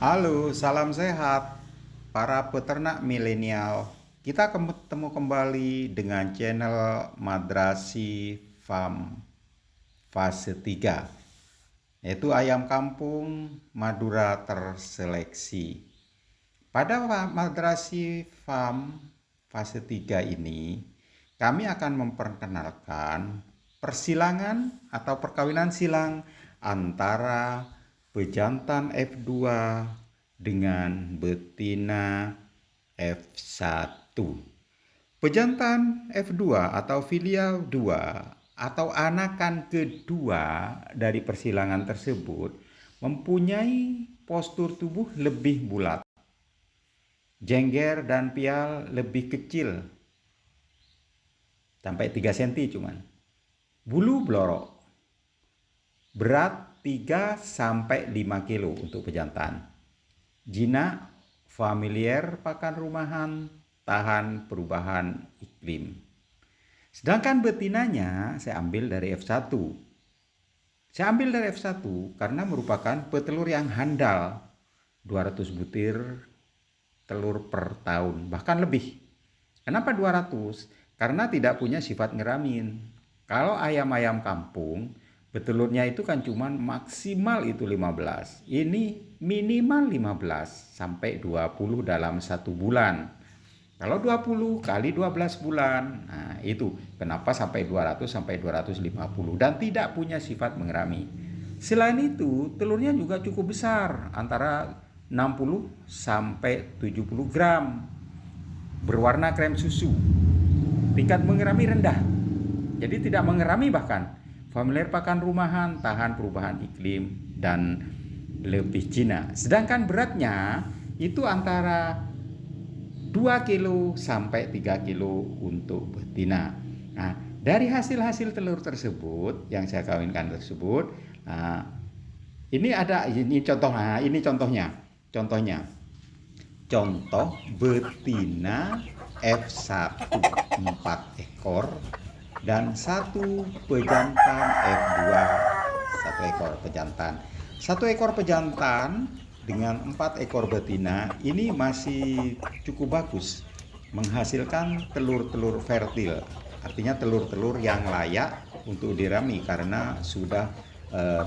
Halo, salam sehat para peternak milenial. Kita ketemu kembali dengan channel Madrasi Farm fase 3, yaitu ayam kampung Madura terseleksi. Pada Madrasi Farm fase 3 ini, kami akan memperkenalkan persilangan atau perkawinan silang antara pejantan F2 dengan betina F1. Pejantan F2 atau filial 2 atau anakan kedua dari persilangan tersebut mempunyai postur tubuh lebih bulat, jengger dan pial lebih kecil, sampai 3 cm cuman. Bulu blorok, berat 3 sampai 5 kilo untuk pejantan. Jinak, familiar pakan rumahan, tahan perubahan iklim. Sedangkan betinanya saya ambil dari F1. Saya ambil dari F1 karena merupakan petelur yang handal, 200 butir telur per tahun, bahkan lebih. Kenapa 200? Karena tidak punya sifat ngeramin. Kalau ayam-ayam kampung, betelurnya itu kan cuman maksimal itu 15. Ini minimal 15 sampai 20 dalam 1 bulan. Kalau 20 kali 12 bulan, nah itu kenapa sampai 200 sampai 250 dan tidak punya sifat mengerami. Selain itu, telurnya juga cukup besar, antara 60 sampai 70 gram. Berwarna krem susu. Tingkat mengerami rendah. Jadi tidak mengerami bahkan. Familiar pakan rumahan, tahan perubahan iklim dan lebih jinak. Sedangkan beratnya itu antara 2 kilo sampai 3 kilo untuk betina. Nah, dari hasil-hasil telur tersebut yang saya kawinkan tersebut, ini contoh. Nah, ini contohnya. Contoh betina F1 4 ekor dan 1 pejantan F2 1 ekor pejantan. 1 ekor pejantan dengan 4 ekor betina ini masih cukup bagus menghasilkan telur-telur fertil, artinya telur-telur yang layak untuk dirami karena sudah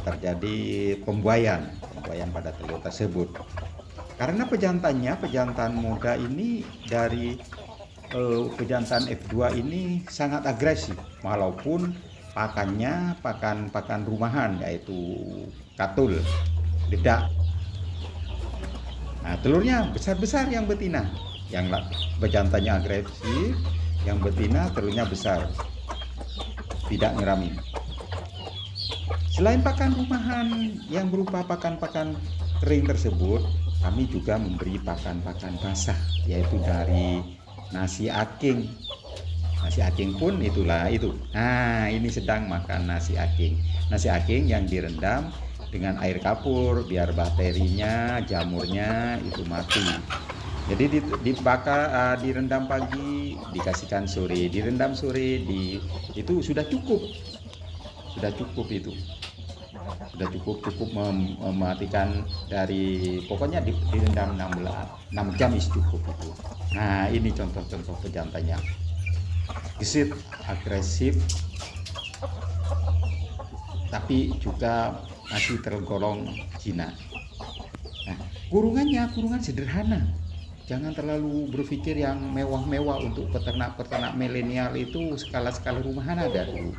terjadi pembuayan pada telur tersebut. Karena pejantan muda ini dari pejantan F2 ini sangat agresif, walaupun pakannya pakan rumahan, yaitu katul, dedak. Nah, telurnya besar-besar yang betina, yang pejantannya agresif, yang betina telurnya besar, tidak ngerami. Selain pakan rumahan yang berupa pakan-pakan kering tersebut, kami juga memberi pakan-pakan basah, yaitu dari nasi aking. Nasi aking pun itulah itu. Nah, ini sedang makan nasi aking. Nasi aking yang direndam dengan air kapur biar bakterinya, jamurnya itu mati. Jadi dibakar, direndam pagi, dikasihkan sore, direndam sore, itu sudah cukup. Sudah cukup itu. Sudah cukup mematikan dari, pokoknya direndam 6 jam is cukup itu. Nah, ini contoh-contoh pejantannya. Gesit, agresif, tapi juga masih tergolong jinak. Nah, kurungan sederhana. Jangan terlalu berpikir yang mewah-mewah. Untuk peternak milenial itu skala-skala rumahan ada dulu.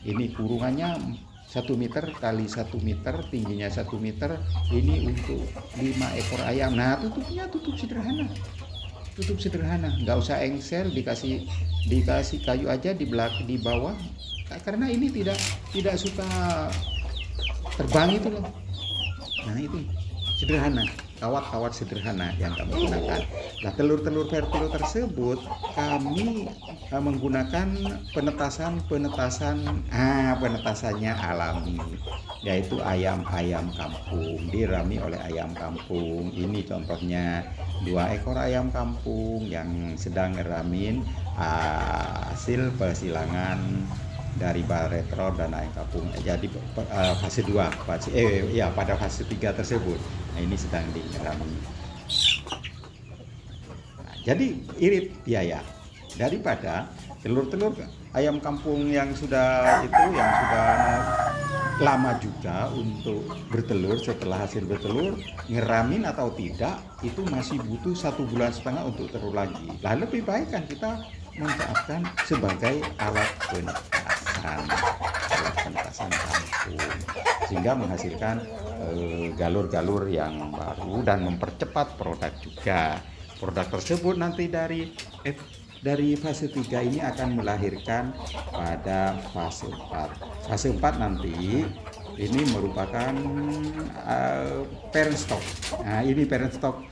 Ini kurungannya 1 meter kali 1 meter, tingginya 1 meter. Ini untuk 5 ekor ayam. Nah, tutup sederhana, nggak usah engsel, dikasih kayu aja di bawah, karena ini tidak suka terbang itu loh. Nah, itu sederhana, kawat sederhana yang kami gunakan. Nah, telur-telur fertil tersebut kami menggunakan penetasannya alami, yaitu ayam kampung, dirami oleh ayam kampung. Ini contohnya 2 ekor ayam kampung yang sedang ngeramin hasil persilangan dari baret telur dan ayam kampung. Jadi fase 2, pada fase 3 tersebut. Nah, ini sedang dirami. Nah, jadi irit biaya daripada telur-telur ayam kampung yang sudah lama juga untuk bertelur. Setelah hasil bertelur, ngeramin atau tidak itu masih butuh 1,5 bulan untuk telur lagi. Lah lebih baik kan kita memanfaatkan sebagai alat penetasan kampung, sehingga menghasilkan galur-galur yang baru dan mempercepat produk juga. Produk tersebut nanti dari fase 3 ini akan melahirkan pada fase 4. Fase 4 nanti ini merupakan parent stock. Nah, ini parent stock.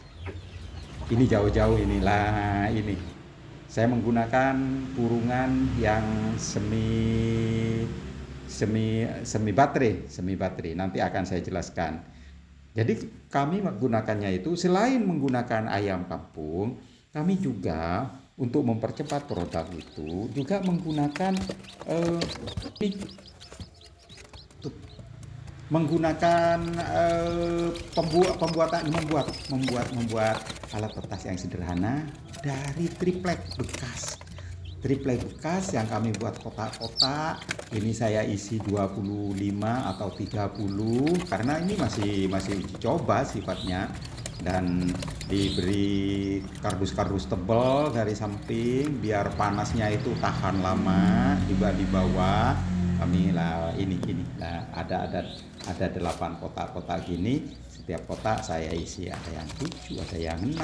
Ini jauh-jauh inilah ini. Saya menggunakan kurungan yang semi baterai. Nanti akan saya jelaskan. Jadi kami menggunakannya itu selain menggunakan ayam kampung, kami juga untuk mempercepat produk itu juga menggunakan membuat alat petas yang sederhana dari triplek bekas yang kami buat kotak-kotak. Ini saya isi 25 atau 30 karena ini masih uji coba sifatnya, dan diberi kardus-kardus tebal dari samping biar panasnya itu tahan lama. Juga di bawah kami ada 8 kotak-kotak gini. Setiap kotak saya isi ada yang 7, ada yang 6.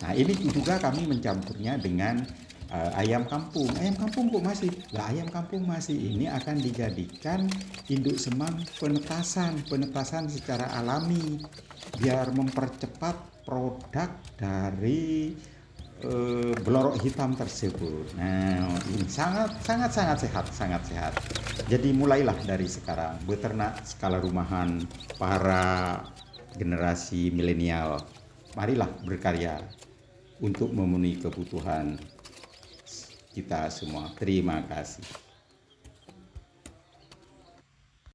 Nah, ini juga kami mencampurnya dengan ayam kampung kok masih ayam kampung masih. Ini akan dijadikan induk semang penetasan secara alami biar mempercepat produk dari belorok hitam tersebut. Nah, ini sangat sehat. Jadi mulailah dari sekarang beternak skala rumahan para generasi milenial. Marilah berkarya untuk memenuhi kebutuhan kita semua. Terima kasih.